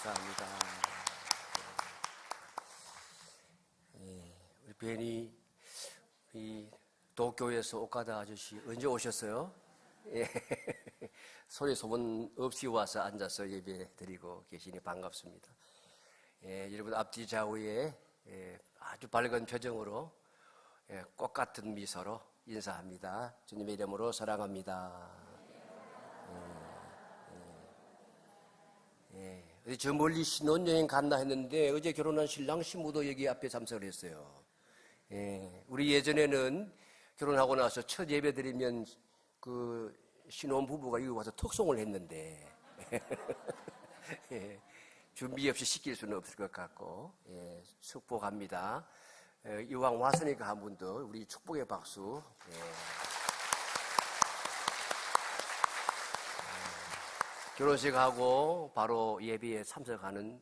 감사합니다. 우리 벤이 이 도쿄에서 오카다 아저씨 언제 오셨어요? 예. 소리 소문 없이 와서 앉아서 예배 드리고 계시니 반갑습니다. 여러분 앞뒤 좌우에 아주 밝은 표정으로 꽃 같은 미소로 인사합니다. 주님의 이름으로 사랑합니다. 어디 저 멀리 신혼여행 갔나 했는데 어제 결혼한 신랑 신부도 여기 앞에 참석을 했어요. 우리 예전에는 결혼하고 나서 첫 예배 드리면 그 신혼부부가 여기 와서 턱송을 했는데 준비 없이 시킬 수는 없을 것 같고 축복합니다. 이왕 왔으니까 한 분 더 우리 축복의 박수. 결혼식하고 바로 예배에 참석하는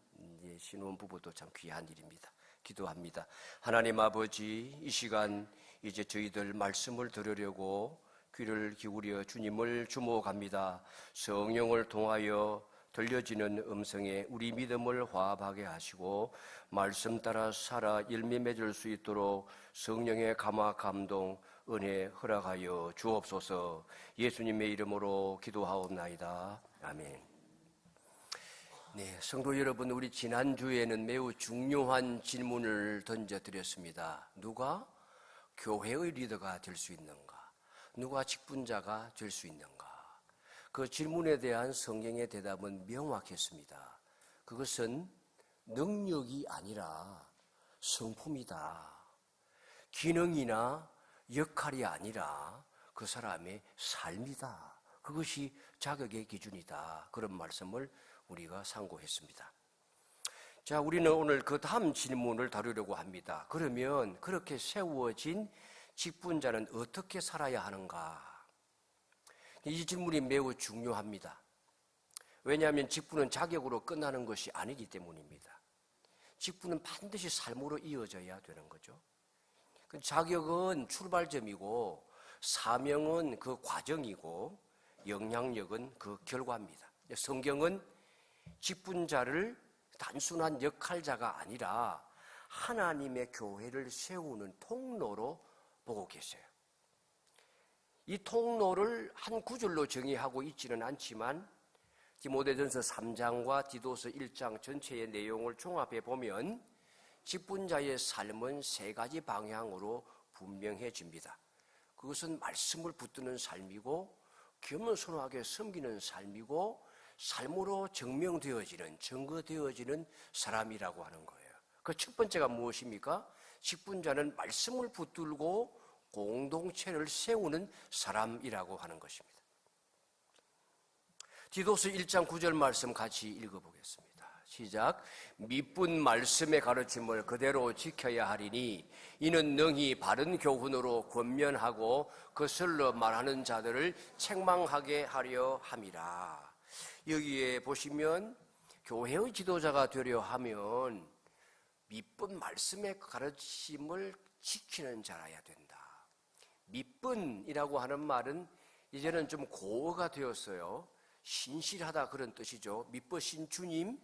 신혼부부도 참 귀한 일입니다. 기도합니다. 하나님 아버지, 이 시간 이제 저희들 말씀을 들으려고 귀를 기울여 주님을 주목합니다. 성령을 통하여 들려지는 음성에 우리 믿음을 화합하게 하시고 말씀 따라 살아 열매 맺을 수 있도록 성령의 감화 감동 은혜 허락하여 주옵소서. 예수님의 이름으로 기도하옵나이다. 아멘. 네, 성도 여러분, 우리 지난주에는 매우 중요한 질문을 던져드렸습니다. 누가 교회의 리더가 될 수 있는가? 누가 직분자가 될 수 있는가? 그 질문에 대한 성경의 대답은 명확했습니다. 그것은 능력이 아니라 성품이다. 기능이나 역할이 아니라 그 사람의 삶이다. 그것이 자격의 기준이다. 그런 말씀을 우리가 상고했습니다. 자, 우리는 오늘 그 다음 질문을 다루려고 합니다. 그러면 그렇게 세워진 직분자는 어떻게 살아야 하는가? 이 질문이 매우 중요합니다. 왜냐하면 직분은 자격으로 끝나는 것이 아니기 때문입니다. 직분은 반드시 삶으로 이어져야 되는 거죠. 자격은 출발점이고 사명은 그 과정이고 영향력은 그 결과입니다. 성경은 직분자를 단순한 역할자가 아니라 하나님의 교회를 세우는 통로로 보고 계세요. 이 통로를 한 구절로 정의하고 있지는 않지만 디모데전서 3장과 디도서 1장 전체의 내용을 종합해 보면 직분자의 삶은 세 가지 방향으로 분명해집니다. 그것은 말씀을 붙드는 삶이고 겸손하게 섬기는 삶이고 삶으로 증명되어지는, 증거되어지는 사람이라고 하는 거예요. 그 첫 번째가 무엇입니까? 직분자는 말씀을 붙들고 공동체를 세우는 사람이라고 하는 것입니다. 디도서 1장 9절 말씀 같이 읽어보겠습니다. 시작. 미쁜 말씀의 가르침을 그대로 지켜야 하리니 이는 능히 바른 교훈으로 권면하고 거슬러 말하는 자들을 책망하게 하려 함이라. 여기에 보시면 교회의 지도자가 되려 하면 미쁜 말씀의 가르침을 지키는 자라야 된다. 미쁜이라고 하는 말은 이제는 좀 고어가 되었어요. 신실하다 그런 뜻이죠. 미쁘신 주님,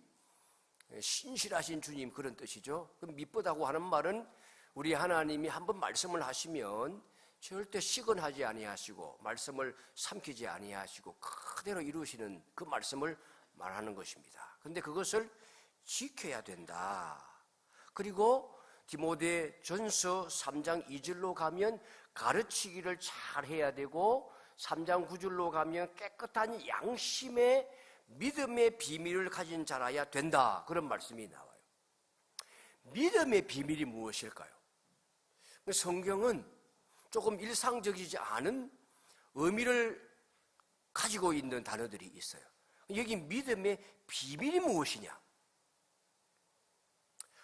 신실하신 주님 그런 뜻이죠. 그럼 미쁘다고 하는 말은 우리 하나님이 한번 말씀을 하시면 절대 시건하지 아니하시고 말씀을 삼키지 아니하시고 그대로 이루시는 그 말씀을 말하는 것입니다. 그런데 그것을 지켜야 된다. 그리고 디모데전서 3장 2절로 가면 가르치기를 잘 해야 되고 3장 9절로 가면 깨끗한 양심의 믿음의 비밀을 가진 자라야 된다. 그런 말씀이 나와요. 믿음의 비밀이 무엇일까요? 성경은 조금 일상적이지 않은 의미를 가지고 있는 단어들이 있어요. 여기 믿음의 비밀이 무엇이냐?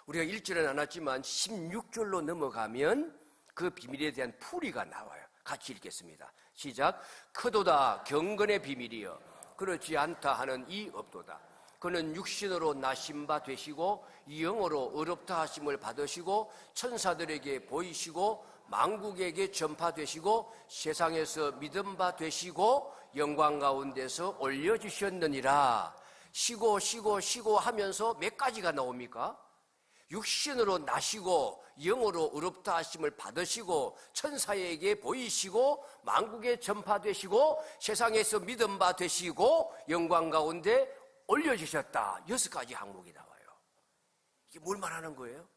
우리가 1절은 안 왔지만 16절로 넘어가면 그 비밀에 대한 풀이가 나와요. 같이 읽겠습니다. 시작. 크도다 경건의 비밀이여 그렇지 않다 하는 이 없도다. 그는 육신으로 나신 바 되시고 영으로 의롭다 하심을 받으시고 천사들에게 보이시고 만국에게 전파되시고 세상에서 믿음 바 되시고 영광 가운데서 올려주셨느니라. 쉬고 하면서 몇 가지가 나옵니까? 육신으로 나시고 영으로 의롭다 하심을 받으시고 천사에게 보이시고 만국에 전파되시고 세상에서 믿음 바 되시고 영광 가운데 올려주셨다. 6가지 항목이 나와요. 이게 뭘 말하는 거예요?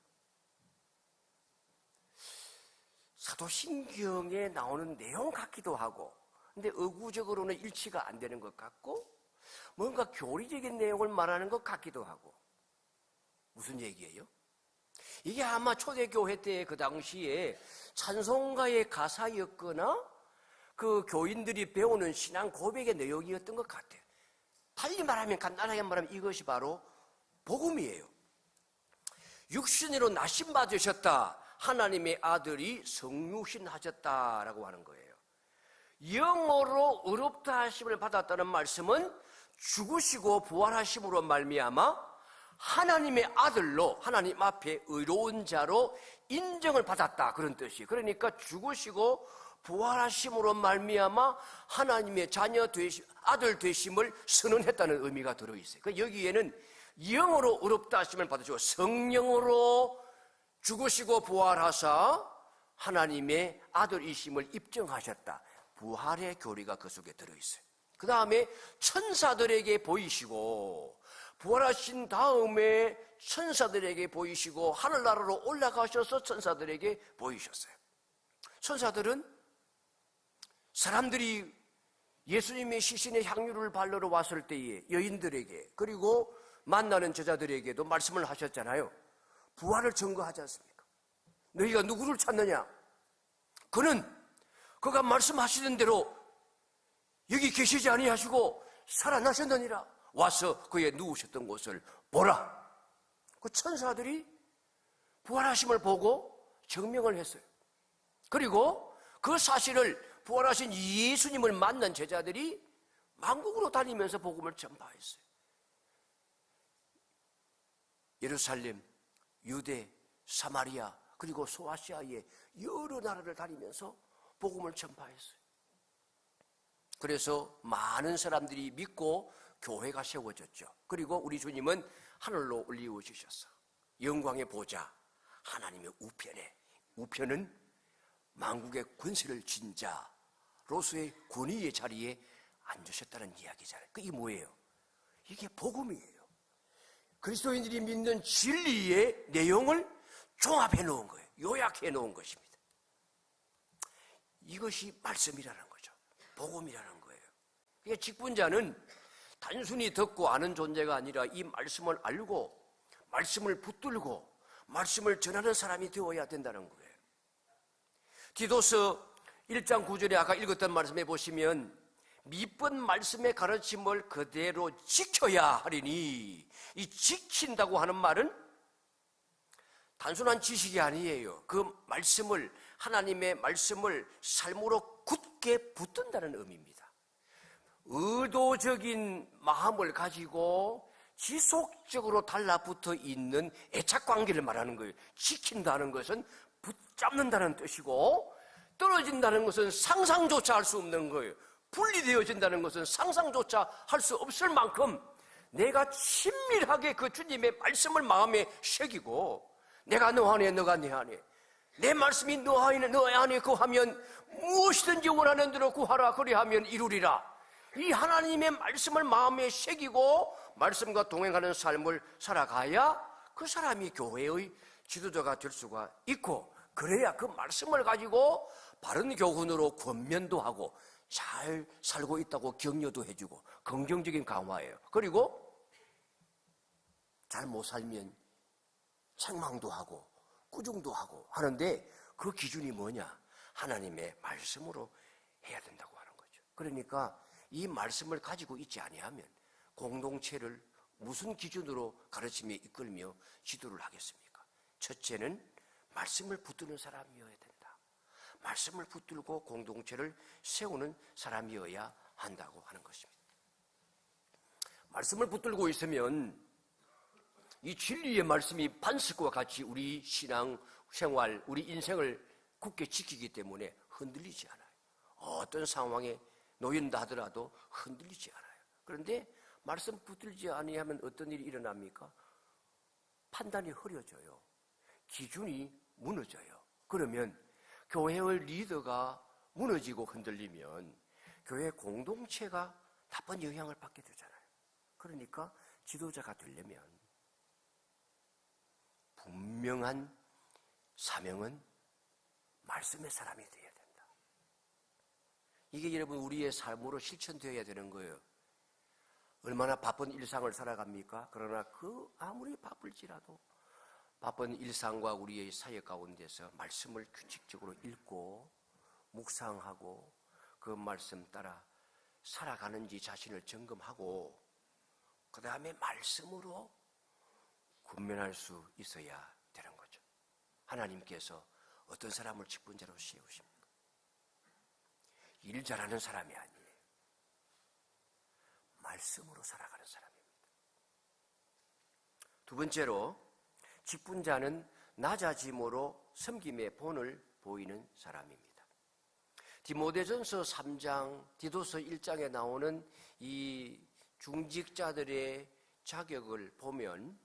사도신경에 나오는 내용 같기도 하고, 근데 의구적으로는 일치가 안 되는 것 같고, 뭔가 교리적인 내용을 말하는 것 같기도 하고. 무슨 얘기예요? 이게 아마 초대교회 때 그 당시에 찬송가의 가사였거나 그 교인들이 배우는 신앙 고백의 내용이었던 것 같아요. 달리 말하면, 간단하게 말하면 이것이 바로 복음이에요. 육신으로 나심 받으셨다. 하나님의 아들이 성육신하셨다라고 하는 거예요. 영으로 의롭다 하심을 받았다는 말씀은 죽으시고 부활하심으로 말미암아 하나님의 아들로 하나님 앞에 의로운 자로 인정을 받았다, 그런 뜻이에요. 그러니까 죽으시고 부활하심으로 말미암아 하나님의 자녀 되심, 아들 되심을 선언했다는 의미가 들어있어요. 그러니까 여기에는 영으로 의롭다 하심을 받으시고 성령으로 죽으시고 부활하사 하나님의 아들이심을 입증하셨다. 부활의 교리가 그 속에 들어있어요. 그 다음에 천사들에게 보이시고, 부활하신 다음에 천사들에게 보이시고 하늘나라로 올라가셔서 천사들에게 보이셨어요. 천사들은 사람들이 예수님의 시신의 향유를 바르러 왔을 때에 여인들에게, 그리고 만나는 제자들에게도 말씀을 하셨잖아요. 부활을 증거하지 않습니까? 너희가 누구를 찾느냐? 그가 말씀하시는 대로 여기 계시지 아니하시고 살아나셨느니라. 와서 그의 누우셨던 곳을 보라. 그 천사들이 부활하심을 보고 증명을 했어요. 그리고 그 사실을 부활하신 예수님을 만난 제자들이 만국으로 다니면서 복음을 전파했어요. 예루살렘, 유대, 사마리아, 그리고 소아시아의 여러 나라를 다니면서 복음을 전파했어요. 그래서 많은 사람들이 믿고 교회가 세워졌죠. 그리고 우리 주님은 하늘로 올리우시셨어. 영광의 보좌, 하나님의 우편에, 우편은 만국의 권세를 쥔 자로서의 권위의 자리에 앉으셨다는 이야기잖아요. 이게 뭐예요? 이게 복음이에요. 그리스도인들이 믿는 진리의 내용을 종합해 놓은 거예요. 요약해 놓은 것입니다. 이것이 말씀이라는 거죠. 복음이라는 거예요. 그러니까 직분자는 단순히 듣고 아는 존재가 아니라 이 말씀을 알고 말씀을 붙들고 말씀을 전하는 사람이 되어야 된다는 거예요. 디도서 1장 9절에 아까 읽었던 말씀에 보시면 미쁜 말씀의 가르침을 그대로 지켜야 하리니, 이 지킨다고 하는 말은 단순한 지식이 아니에요. 그 말씀을, 하나님의 말씀을 삶으로 굳게 붙든다는 의미입니다. 의도적인 마음을 가지고 지속적으로 달라붙어 있는 애착 관계를 말하는 거예요. 지킨다는 것은 붙잡는다는 뜻이고, 떨어진다는 것은 상상조차 할 수 없는 거예요. 분리되어진다는 것은 상상조차 할 수 없을 만큼 내가 친밀하게 그 주님의 말씀을 마음에 새기고, 내가 너 안에 너가 내 안에, 내 말씀이 너 안에 거하면 무엇이든지 원하는 대로 구하라 그리하면 이루리라. 이 하나님의 말씀을 마음에 새기고 말씀과 동행하는 삶을 살아가야 그 사람이 교회의 지도자가 될 수가 있고, 그래야 그 말씀을 가지고 바른 교훈으로 권면도 하고 잘 살고 있다고 격려도 해주고 긍정적인 강화예요. 그리고 잘 못 살면 책망도 하고 꾸중도 하고 하는데, 그 기준이 뭐냐? 하나님의 말씀으로 해야 된다고 하는 거죠. 그러니까 이 말씀을 가지고 있지 아니하면 공동체를 무슨 기준으로 가르치며 이끌며 지도를 하겠습니까? 첫째는 말씀을 붙드는 사람이어야 된다. 말씀을 붙들고 공동체를 세우는 사람이어야 한다고 하는 것입니다. 말씀을 붙들고 있으면 이 진리의 말씀이 반석과 같이 우리 신앙 생활, 우리 인생을 굳게 지키기 때문에 흔들리지 않아요. 어떤 상황에 놓인다 하더라도 흔들리지 않아요. 그런데 말씀 붙들지 아니하면 어떤 일이 일어납니까? 판단이 흐려져요. 기준이 무너져요. 그러면 교회의 리더가 무너지고 흔들리면 교회 공동체가 나쁜 영향을 받게 되잖아요. 그러니까 지도자가 되려면 분명한 사명은 말씀의 사람이 되어야 된다. 이게 여러분 우리의 삶으로 실천되어야 되는 거예요. 얼마나 바쁜 일상을 살아갑니까? 그러나 아무리 바쁠지라도 바쁜 일상과 우리의 사역 가운데서 말씀을 규칙적으로 읽고 묵상하고 그 말씀 따라 살아가는지 자신을 점검하고 그 다음에 말씀으로 군면할 수 있어야 되는 거죠. 하나님께서 어떤 사람을 직분자로 세우십니까? 일 잘하는 사람이 아니에요. 말씀으로 살아가는 사람입니다. 두 번째로 직분자는 낮아짐으로 섬김의 본을 보이는 사람입니다. 디모데전서 3장, 디도서 1장에 나오는 이 중직자들의 자격을 보면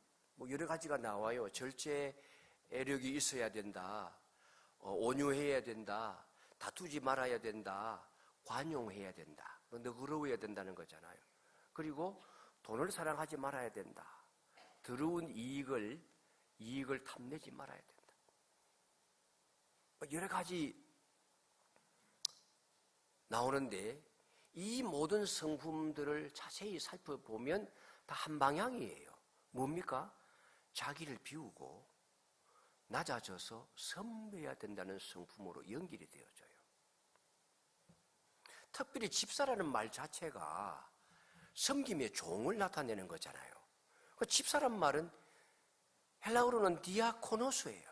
여러 가지가 나와요. 절제력이 있어야 된다. 온유해야 된다. 다투지 말아야 된다. 관용해야 된다. 너그러워야 된다는 거잖아요. 그리고 돈을 사랑하지 말아야 된다. 더러운 이익을 탐내지 말아야 된다. 여러 가지 나오는데 이 모든 성품들을 자세히 살펴보면 다 한 방향이에요. 뭡니까? 자기를 비우고 낮아져서 섬겨야 된다는 성품으로 연결이 되어져요. 특별히 집사라는 말 자체가 섬김의 종을 나타내는 거잖아요. 그 집사란 말은 헬라어로는 디아코노스예요.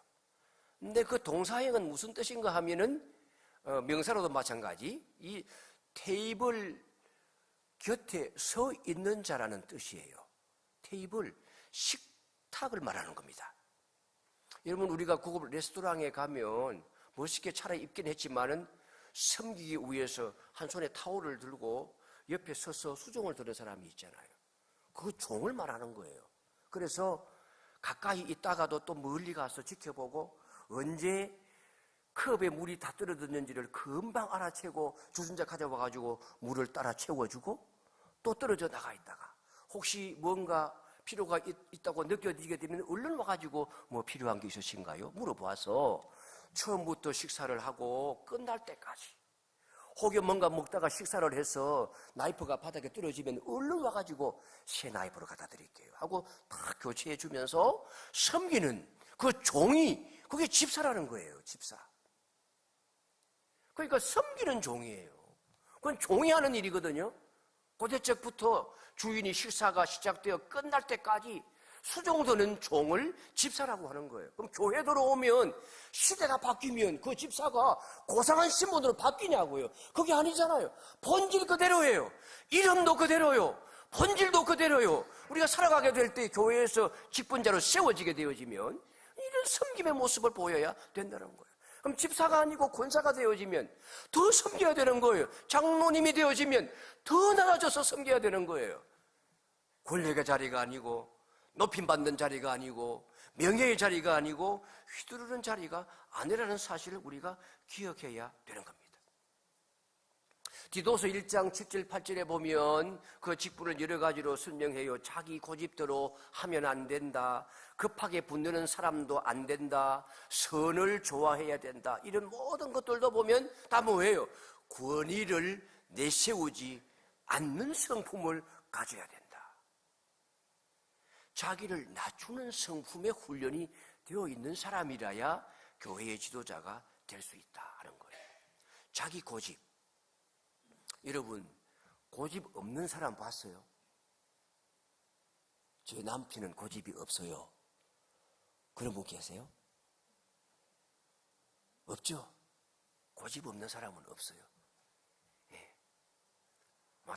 근데 그 동사형은 무슨 뜻인가 하면은 명사로도 마찬가지 이 테이블 곁에 서 있는 자라는 뜻이에요. 테이블, 식탁을 말하는 겁니다. 여러분 우리가 고급 레스토랑에 가면 멋있게 차려입긴 했지만은 섬기기 위해서 한 손에 타올을 들고 옆에 서서 수종을 드는 사람이 있잖아요. 그 종을 말하는 거예요. 그래서 가까이 있다가도 또 멀리 가서 지켜보고 언제 컵에 물이 다 떨어졌는지를 금방 알아채고 주전자 가져와가지고 물을 따라 채워주고 또 떨어져 나가 있다가 혹시 뭔가 필요가 있다고 느껴지게 되면 얼른 와가지고 뭐 필요한 게 있으신가요? 물어봐서 처음부터 식사를 하고 끝날 때까지 혹여 뭔가 먹다가 식사를 해서 나이프가 바닥에 떨어지면 얼른 와가지고 새 나이프로 갖다 드릴게요 하고 다 교체해 주면서 섬기는 그 종이 그게 집사라는 거예요. 집사. 그러니까 섬기는 종이에요. 그건 종이 하는 일이거든요. 고대적부터 주인이 식사가 시작되어 끝날 때까지 수종드는 종을 집사라고 하는 거예요. 그럼 교회 들어오면 시대가 바뀌면 그 집사가 고상한 신분으로 바뀌냐고요. 그게 아니잖아요. 본질 그대로예요. 이름도 그대로요. 본질도 그대로요. 우리가 살아가게 될 때 교회에서 직분자로 세워지게 되어지면 이런 섬김의 모습을 보여야 된다는 거예요. 그럼 집사가 아니고 권사가 되어지면 더 섬겨야 되는 거예요. 장로님이 되어지면 더 나아져서 섬겨야 되는 거예요. 권력의 자리가 아니고 높임받는 자리가 아니고 명예의 자리가 아니고 휘두르는 자리가 아니라는 사실을 우리가 기억해야 되는 겁니다. 디도서 1장 7절 8절에 보면 그 직분을 여러 가지로 설명해요. 자기 고집대로 하면 안 된다. 급하게 분노는 사람도 안 된다. 선을 좋아해야 된다. 이런 모든 것들도 보면 다 뭐예요? 권위를 내세우지 않는 성품을 가져야 된다. 자기를 낮추는 성품의 훈련이 되어 있는 사람이라야 교회의 지도자가 될 수 있다 하는 거예요. 자기 고집. 여러분 고집 없는 사람 봤어요? 제 남편은 고집이 없어요. 그런 분 계세요? 없죠? 고집 없는 사람은 없어요. 예.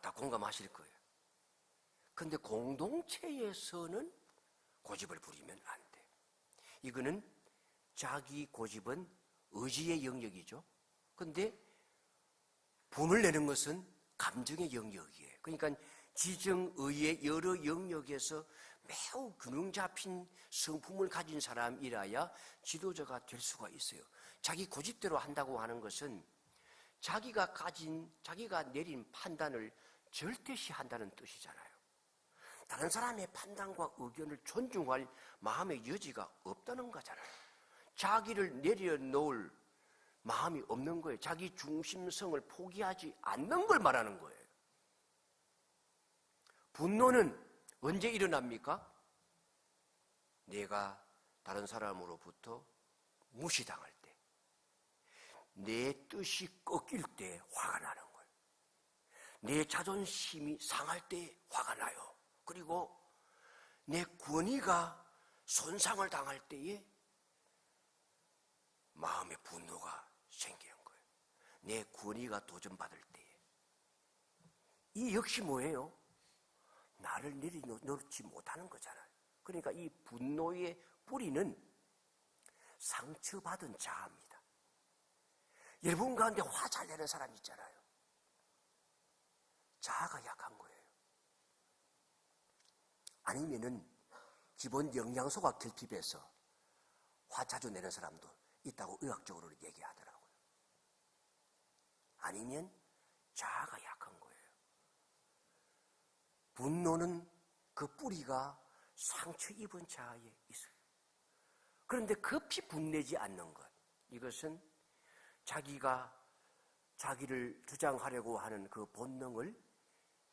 다 공감하실 거예요. 근데 공동체에서는 고집을 부리면 안 돼. 이거는 자기 고집은 의지의 영역이죠. 근데 분을 내는 것은 감정의 영역이에요. 그러니까 지정의의 여러 영역에서 매우 균형 잡힌 성품을 가진 사람이라야 지도자가 될 수가 있어요. 자기 고집대로 한다고 하는 것은 자기가 내린 판단을 절대시한다는 뜻이잖아요. 다른 사람의 판단과 의견을 존중할 마음의 여지가 없다는 거잖아요. 자기를 내려놓을 마음이 없는 거예요. 자기 중심성을 포기하지 않는 걸 말하는 거예요. 분노는 언제 일어납니까? 내가 다른 사람으로부터 무시당할 때, 내 뜻이 꺾일 때 화가 나는 거예요. 내 자존심이 상할 때 화가 나요. 그리고 내 권위가 손상을 당할 때에 마음의 분노가 생기는 거예요. 내 권위가 도전받을 때에. 이 역시 뭐예요? 나를 내려놓지 못하는 거잖아요. 그러니까 이 분노의 뿌리는 상처받은 자아입니다. 여러분 가운데 화 잘 내는 사람 있잖아요. 자아가 약한 거예요. 아니면은 기본 영양소가 결핍해서 화 자주 내는 사람도 있다고 의학적으로 얘기하더라고요. 아니면 자아가 약한 거예요. 분노는 그 뿌리가 상처 입은 자아에 있어요. 그런데 급히 분내지 않는 것, 이것은 자기가 자기를 주장하려고 하는 그 본능을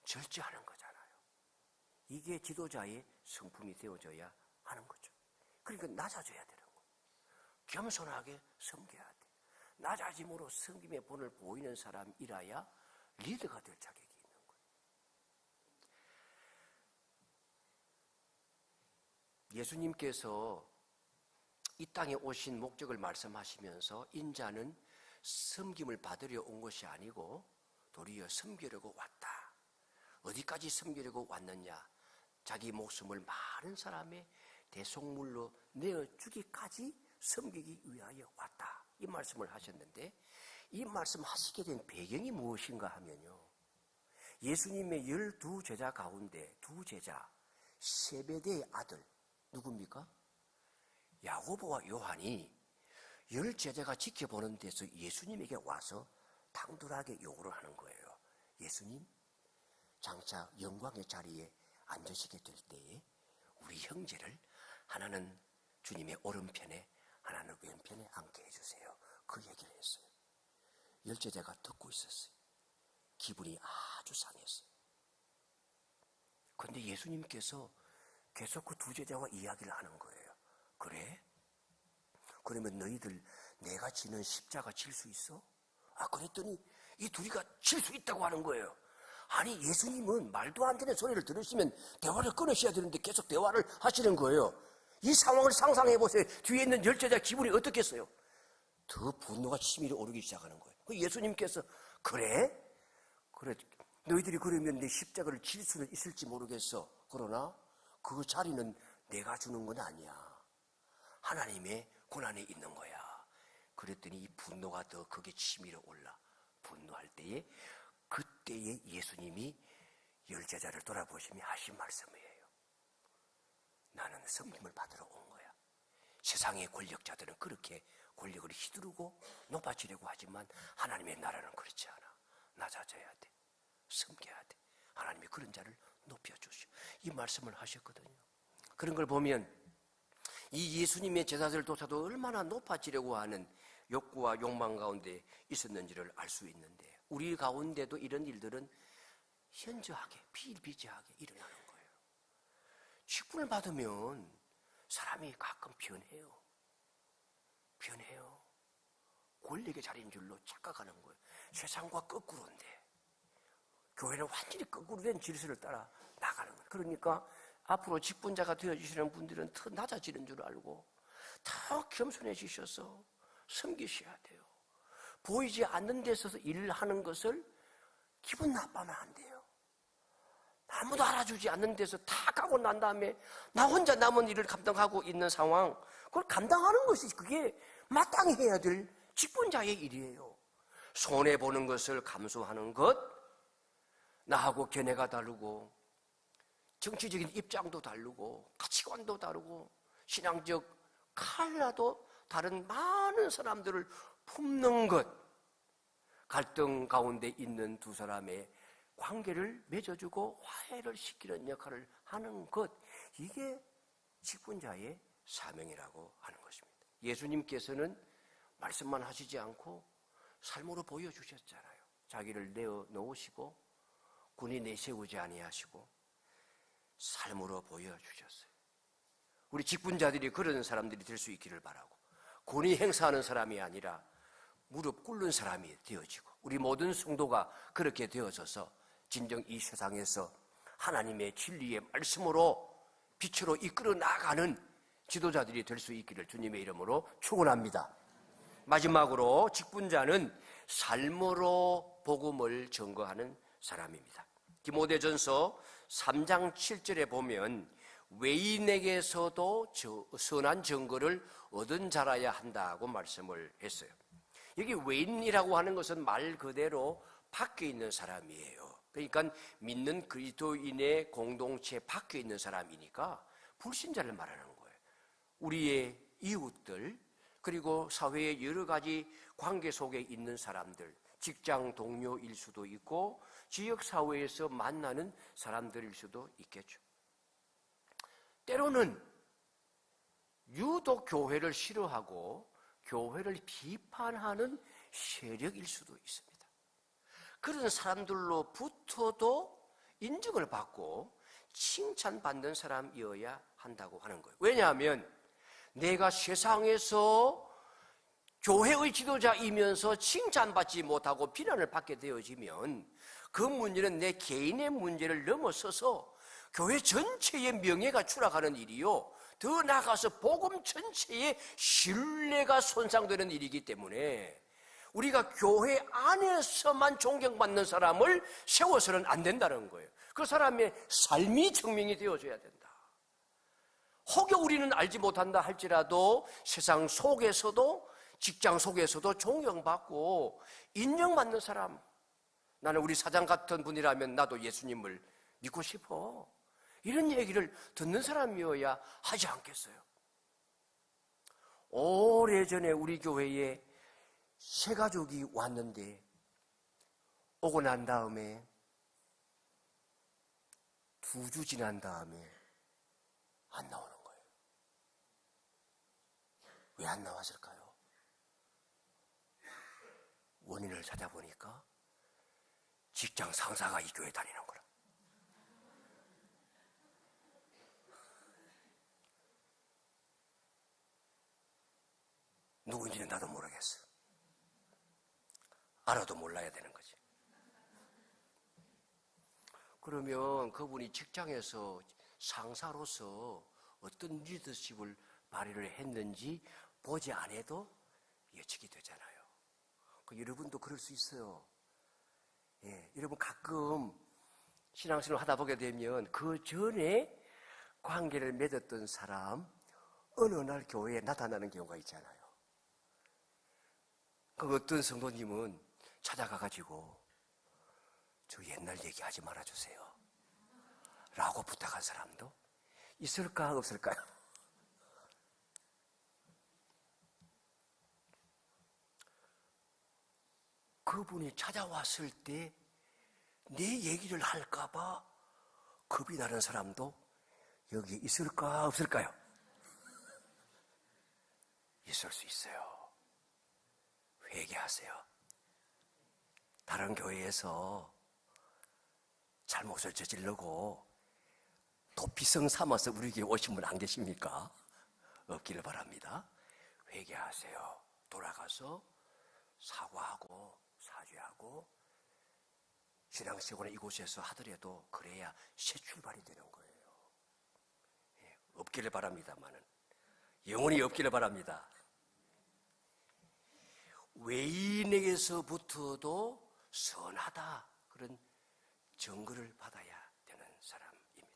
절제하는 거잖아요. 이게 지도자의 성품이 되어져야 하는 거죠. 그러니까 낮아져야 되는 거예요. 겸손하게 섬겨야 돼. 낮아짐으로 섬김의 본을 보이는 사람이라야 리더가 될 자격이 있는 거예요. 예수님께서 이 땅에 오신 목적을 말씀하시면서 인자는 섬김을 받으려 온 것이 아니고 도리어 섬기려고 왔다. 어디까지 섬기려고 왔느냐? 자기 목숨을 많은 사람의 대속물로 내어주기까지 섬기기 위하여 왔다. 이 말씀을 하셨는데, 이 말씀 하시게 된 배경이 무엇인가 하면요, 예수님의 12제자 가운데 두 제자, 세베대의 아들 누굽니까? 야고보와 요한이 10제자가 지켜보는 데서 예수님에게 와서 당돌하게 요구를 하는 거예요. 예수님, 장차 영광의 자리에 앉으시게 될 때에 우리 형제를 하나는 주님의 오른편에 하나는 왼편에 앉게 해주세요. 그 얘기를 했어요. 10제자가 듣고 있었어요. 기분이 아주 상했어요. 그런데 예수님께서 계속 그 두 제자와 이야기를 하는 거예요. 그래? 그러면 너희들 내가 지는 십자가 질 수 있어? 그랬더니 이 둘이가 질 수 있다고 하는 거예요. 아니, 예수님은 말도 안 되는 소리를 들으시면 대화를 끊으셔야 되는데 계속 대화를 하시는 거예요. 이 상황을 상상해 보세요. 뒤에 있는 10제자 기분이 어떻겠어요? 더 분노가 치밀어 오르기 시작하는 거예요. 예수님께서 그래? 너희들이 그러면 내 십자가를 질 수는 있을지 모르겠어. 그러나 그 자리는 내가 주는 건 아니야. 하나님의 고난에 있는 거야. 그랬더니 이 분노가 더 크게 치밀어 올라. 분노할 때에 그때에 예수님이 10제자를 돌아보시며 하신 말씀이에요. 나는 섬김을 받으러 온 거야. 세상의 권력자들은 그렇게 권력을 휘두르고 높아지려고 하지만 하나님의 나라는 그렇지 않아. 낮아져야 돼. 섬겨야 돼. 하나님이 그런 자를 높여주시오. 이 말씀을 하셨거든요. 그런 걸 보면 이 예수님의 제자들조차도 얼마나 높아지려고 하는 욕구와 욕망 가운데 있었는지를 알 수 있는데, 우리 가운데도 이런 일들은 현저하게 비일비재하게 일어나는 거예요. 직분을 받으면 사람이 가끔 변해요. 권력의 자리인 줄로 착각하는 거예요. 세상과 거꾸로인데 교회는 완전히 거꾸로 된 질서를 따라 나가는 거예요. 그러니까 앞으로 직분자가 되어주시는 분들은 더 낮아지는 줄 알고 더 겸손해지셔서 섬기셔야 돼요. 보이지 않는 데서 일을 하는 것을 기분 나빠하면 안 돼요. 아무도 알아주지 않는 데서 다 가고 난 다음에 나 혼자 남은 일을 감당하고 있는 상황, 그걸 감당하는 것이 그게 마땅히 해야 될 직분자의 일이에요. 손해보는 것을 감수하는 것, 나하고 견해가 다르고 정치적인 입장도 다르고 가치관도 다르고 신앙적 칼라도 다른 많은 사람들을 품는 것, 갈등 가운데 있는 두 사람의 관계를 맺어주고 화해를 시키는 역할을 하는 것, 이게 직분자의 사명이라고 하는 것입니다. 예수님께서는 말씀만 하시지 않고 삶으로 보여주셨잖아요. 자기를 내어 놓으시고 군이 내세우지 아니하시고 삶으로 보여주셨어요. 우리 직분자들이 그런 사람들이 될 수 있기를 바라고, 군이 행사하는 사람이 아니라 무릎 꿇는 사람이 되어지고, 우리 모든 성도가 그렇게 되어져서 진정 이 세상에서 하나님의 진리의 말씀으로 빛으로 이끌어 나가는 지도자들이 될 수 있기를 주님의 이름으로 축원합니다. 마지막으로 직분자는 삶으로 복음을 전거하는 사람입니다. 디모데전서 3장 7절에 보면 외인에게서도 선한 증거를 얻은 자라야 한다고 말씀을 했어요. 여기 외인이라고 하는 것은 말 그대로 밖에 있는 사람이에요. 그러니까 믿는 그리스도인의 공동체 밖에 있는 사람이니까 불신자를 말하는 거예요. 우리의 이웃들, 그리고 사회의 여러 가지 관계 속에 있는 사람들, 직장 동료일 수도 있고 지역사회에서 만나는 사람들일 수도 있겠죠. 때로는 유독 교회를 싫어하고 교회를 비판하는 세력일 수도 있습니다. 그런 사람들로부터도 인정을 받고 칭찬받는 사람이어야 한다고 하는 거예요. 왜냐하면 내가 세상에서 교회의 지도자이면서 칭찬받지 못하고 비난을 받게 되어지면 그 문제는 내 개인의 문제를 넘어서서 교회 전체의 명예가 추락하는 일이요, 더 나아가서 복음 전체의 신뢰가 손상되는 일이기 때문에 우리가 교회 안에서만 존경받는 사람을 세워서는 안 된다는 거예요. 그 사람의 삶이 증명이 되어줘야 된다. 혹여 우리는 알지 못한다 할지라도 세상 속에서도, 직장 속에서도 존경받고 인정받는 사람, 나는 우리 사장 같은 분이라면 나도 예수님을 믿고 싶어, 이런 얘기를 듣는 사람이어야 하지 않겠어요? 오래전에 우리 교회에 새 가족이 왔는데 오고 난 다음에 2주 지난 다음에 안 나오는 거예요. 왜 안 나왔을까요? 원인을 찾아보니까 직장 상사가 이 교회 다니는 거라. 누군지는 나도 모르겠어. 알아도 몰라야 되는 거지. 그러면 그분이 직장에서 상사로서 어떤 리더십을 발휘를 했는지 보지 않아도 예측이 되잖아요. 여러분도 그럴 수 있어요. 예, 여러분 가끔 신앙생활을 하다 보게 되면 그 전에 관계를 맺었던 사람 어느 날 교회에 나타나는 경우가 있잖아요. 그 어떤 성도님은 찾아가가지고 저 옛날 얘기하지 말아주세요 라고 부탁한 사람도 있을까 없을까요? 그분이 찾아왔을 때 내 얘기를 할까봐 겁이 나는 사람도 여기 있을까 없을까요? 있을 수 있어요. 회개하세요. 다른 교회에서 잘못을 저지르고 도피성 삼아서 우리 교회 오신 분 안 계십니까? 없기를 바랍니다. 회개하세요. 돌아가서 사과하고 사죄하고 신앙생활을 이곳에서 하더라도 그래야 새 출발이 되는 거예요. 예, 없기를 바랍니다만은, 영원히 없기를 바랍니다. 외인에게서부터도 선하다, 그런 증거를 받아야 되는 사람입니다.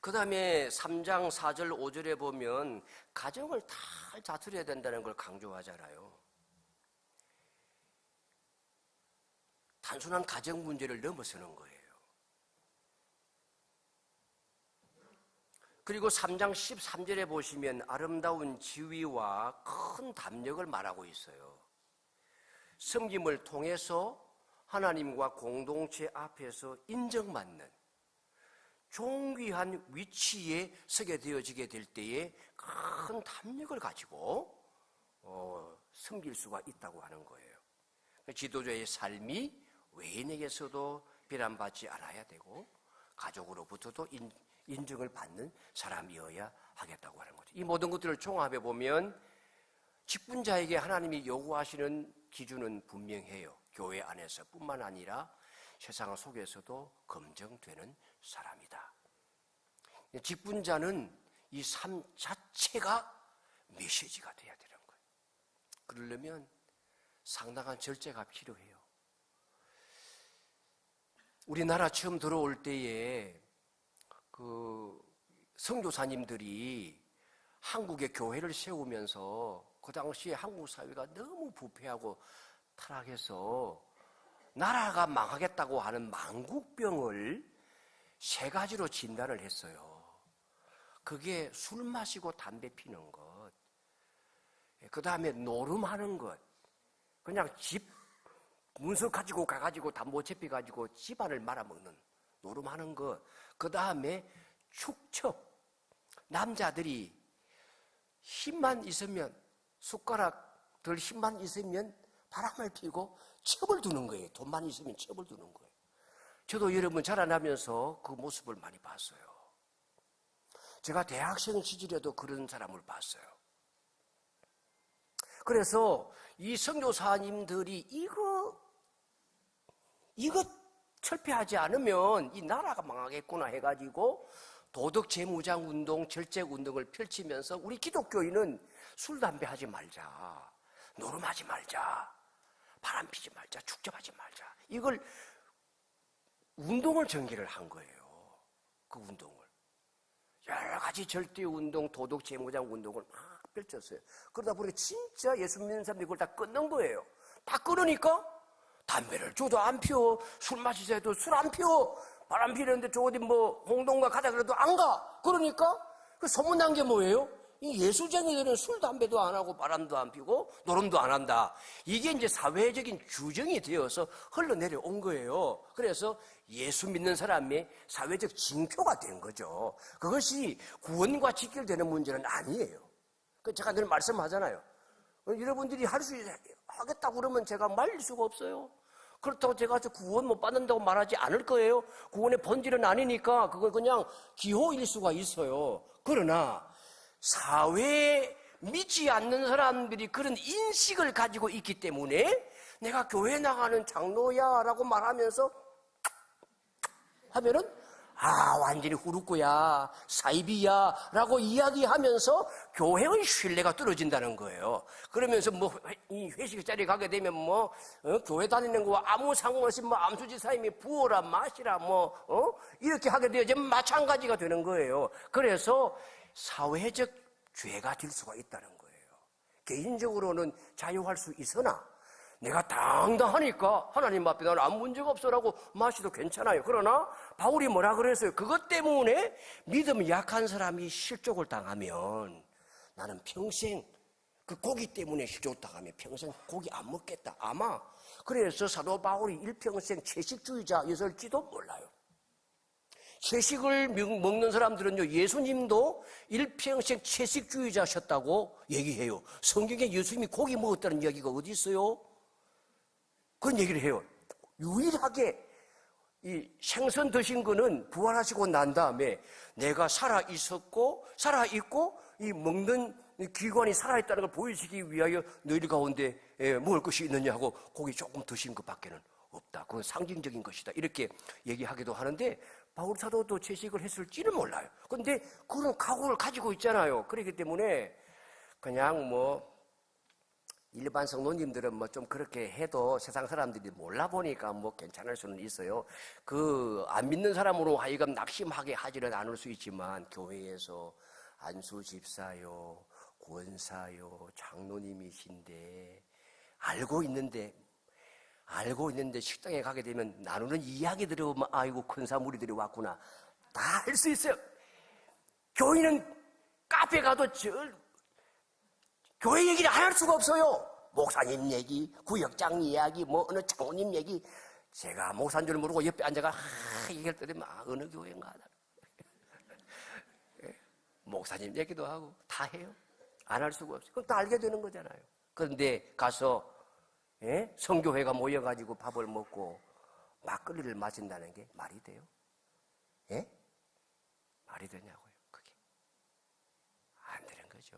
그 다음에 3장 4절 5절에 보면 가정을 잘 다스려야 된다는 걸 강조하잖아요. 단순한 가정 문제를 넘어서는 거예요. 그리고 3장 13절에 보시면 아름다운 지위와 큰 담력을 말하고 있어요. 섬김을 통해서 하나님과 공동체 앞에서 인정받는 존귀한 위치에 서게 되어지게 될 때에 큰 담력을 가지고 섬길 수가 있다고 하는 거예요. 지도자의 삶이 외인에게서도 비난받지 않아야 되고 가족으로부터도 인정을 받는 사람이어야 하겠다고 하는 거죠. 이 모든 것들을 종합해 보면 직분자에게 하나님이 요구하시는 기준은 분명해요. 교회 안에서뿐만 아니라 세상 속에서도 검증되는 사람이다. 직분자는 이 삶 자체가 메시지가 돼야 되는 거예요. 그러려면 상당한 절제가 필요해요. 우리나라 처음 들어올 때에 그 선교사님들이 한국의 교회를 세우면서 그 당시에 한국 사회가 너무 부패하고 타락해서 나라가 망하겠다고 하는 망국병을 3가지로 진단을 했어요. 그게 술 마시고 담배 피는 것, 그 다음에 노름하는 것, 그냥 집 문서 가지고 가가지고 담보채피 가지고 집안을 말아먹는 노름하는 것, 그 다음에 축첩, 남자들이 힘만 있으면 숟가락 덜 힘만 있으면 바람을 피고 첩을 두는 거예요. 돈만 있으면 첩을 두는 거예요. 저도 여러분 자라나면서 그 모습을 많이 봤어요. 제가 대학생 시절에도 그런 사람을 봤어요. 그래서 이 선교사님들이 이거 철폐하지 않으면 이 나라가 망하겠구나 해가지고 도덕 재무장 운동, 절제 운동을 펼치면서 우리 기독교인은 술, 담배 하지 말자, 노름하지 말자, 바람 피지 말자, 축제하지 말자. 이걸 운동을 전개를 한 거예요. 그 운동을. 여러 가지 절대 운동, 도덕 재무장 운동을 막 펼쳤어요. 그러다 보니까 진짜 예수 믿는 사람들이 그걸 다 끊는 거예요. 다 끊으니까 담배를 줘도 안 피워, 술 마시자 해도 술 안 피워, 바람 피는데 저 어디 뭐 홍동가 가자 그래도 안 가. 그러니까 그 소문난 게 뭐예요? 이 예술쟁이들은 술, 담배도 안 하고 바람도 안 피고 노름도 안 한다. 이게 이제 사회적인 규정이 되어서 흘러내려온 거예요. 그래서 예수 믿는 사람의 사회적 징표가 된 거죠. 그것이 구원과 직결되는 문제는 아니에요. 제가 늘 말씀하잖아요. 여러분들이 하겠다고 그러면 제가 말릴 수가 없어요. 그렇다고 제가 구원 못 받는다고 말하지 않을 거예요. 구원의 본질은 아니니까 그건 그냥 기호일 수가 있어요. 그러나 사회에 믿지 않는 사람들이 그런 인식을 가지고 있기 때문에 내가 교회 나가는 장로야 라고 말하면서 하면은 완전히 후루꾸야, 사이비야 라고 이야기하면서 교회의 신뢰가 떨어진다는 거예요. 그러면서 이 회식 자리에 가게 되면 교회 다니는 거와 아무 상관없이 암수지사님이 부어라 마시라 이렇게 하게 되어지면 마찬가지가 되는 거예요. 그래서 사회적 죄가 될 수가 있다는 거예요. 개인적으로는 자유할 수 있으나 내가 당당하니까 하나님 앞에 나는 아무 문제가 없어라고 마셔도 괜찮아요. 그러나 바울이 뭐라 그랬어요? 그것 때문에 믿음이 약한 사람이 실족을 당하면 나는 평생 그 고기 때문에 실족을 당하면 평생 고기 안 먹겠다. 아마 그래서 사도 바울이 일평생 채식주의자였을지도 몰라요. 채식을 먹는 사람들은요, 예수님도 일평생 채식주의자셨다고 얘기해요. 성경에 예수님이 고기 먹었다는 이야기가 어디 있어요? 그런 얘기를 해요. 유일하게 이 생선 드신 거는 부활하시고 난 다음에 내가 살아있고 이 먹는 기관이 살아있다는 걸 보여주기 위하여 너희들 가운데 먹을 것이 있느냐 하고 고기 조금 드신 것밖에는 없다. 그건 상징적인 것이다. 이렇게 얘기하기도 하는데 바울 사도도 채식을 했을지는 몰라요. 그런데 그런 각오를 가지고 있잖아요. 그렇기 때문에 그냥 일반 성도님들은 좀 그렇게 해도 세상 사람들이 몰라보니까 괜찮을 수는 있어요. 안 믿는 사람으로 하여금 낙심하게 하지는 않을 수 있지만 교회에서 안수 집사요, 권사요, 장로님이신데 알고 있는데 알고 있는데 식당에 가게 되면 나누는 이야기 들어보면 아이고 큰 사무리들이 왔구나 다 할 수 있어요. 교인은 카페 가도 교회 얘기를 안 할 수가 없어요. 목사님 얘기, 구역장 이야기, 뭐 어느 장로님 얘기. 제가 목사인 줄 모르고 옆에 앉아가 얘기할 때 되면 어느 교회인가 하다. 목사님 얘기도 하고 다 해요. 안 할 수가 없어요. 그럼 다 알게 되는 거잖아요. 그런데 가서 성교회가 모여가지고 밥을 먹고 막걸리를 마신다는 게 말이 돼요? 말이 되냐고요. 그게 안 되는 거죠.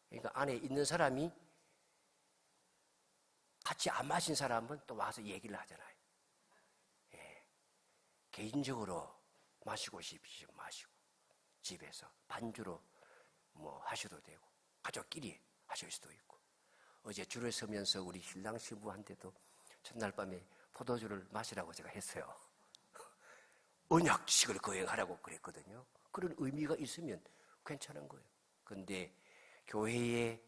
그러니까 안에 있는 사람이 같이 안 마신 사람은 또 와서 얘기를 하잖아요. 개인적으로 마시고 싶으시면 마시고 집에서 반주로 뭐 하셔도 되고 가족끼리 하실 수도 있고. 어제 줄에 서면서 우리 신랑 신부한테도 첫날 밤에 포도주를 마시라고 제가 했어요. 언약식을 거행하라고 그랬거든요. 그런 의미가 있으면 괜찮은 거예요. 그런데 교회의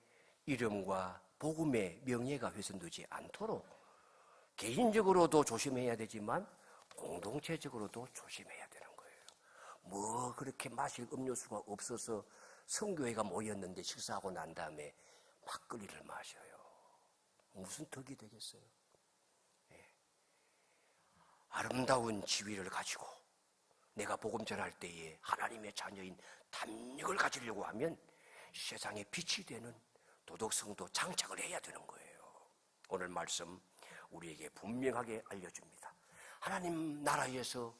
이름과 복음의 명예가 훼손되지 않도록 개인적으로도 조심해야 되지만 공동체적으로도 조심해야 되는 거예요. 뭐 그렇게 마실 음료수가 없어서 성교회가 모였는데 식사하고 난 다음에 막걸리를 마셔요. 무슨 덕이 되겠어요? 아름다운 지위를 가지고 내가 복음 전할 때에 하나님의 자녀인 담력을 가지려고 하면 세상에 빛이 되는 도덕성도 장착을 해야 되는 거예요. 오늘 말씀 우리에게 분명하게 알려줍니다. 하나님 나라에서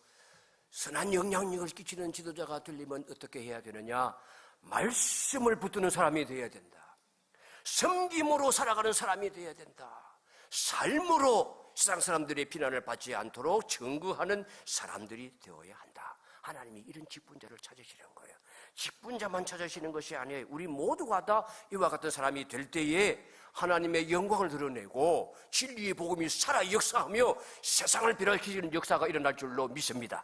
선한 영향력을 끼치는 지도자가 되려면 어떻게 해야 되느냐? 말씀을 붙드는 사람이 되어야 된다. 섬김으로 살아가는 사람이 되어야 된다. 삶으로 세상 사람들의 비난을 받지 않도록 증거하는 사람들이 되어야 한다. 하나님이 이런 직분자를 찾으시는 거예요. 직분자만 찾으시는 것이 아니에요. 우리 모두가 다 이와 같은 사람이 될 때에 하나님의 영광을 드러내고 진리의 복음이 살아 역사하며 세상을 변화시키는 역사가 일어날 줄로 믿습니다.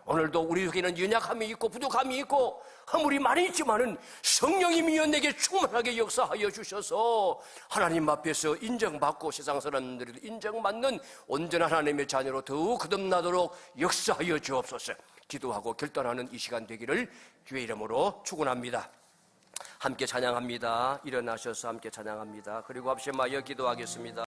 오늘도 우리 속에는 연약함이 있고 부족함이 있고 허물이 많이 있지만은 성령님이여 내게 충만하게 역사하여 주셔서 하나님 앞에서 인정받고 세상 사람들에도 인정받는 온전한 하나님의 자녀로 더욱 거듭나도록 역사하여 주옵소서. 기도하고 결단하는 이 시간 되기를 주의 이름으로 축원합니다. 함께 찬양합니다. 일어나셔서 함께 찬양합니다. 그리고 합심하여 기도하겠습니다.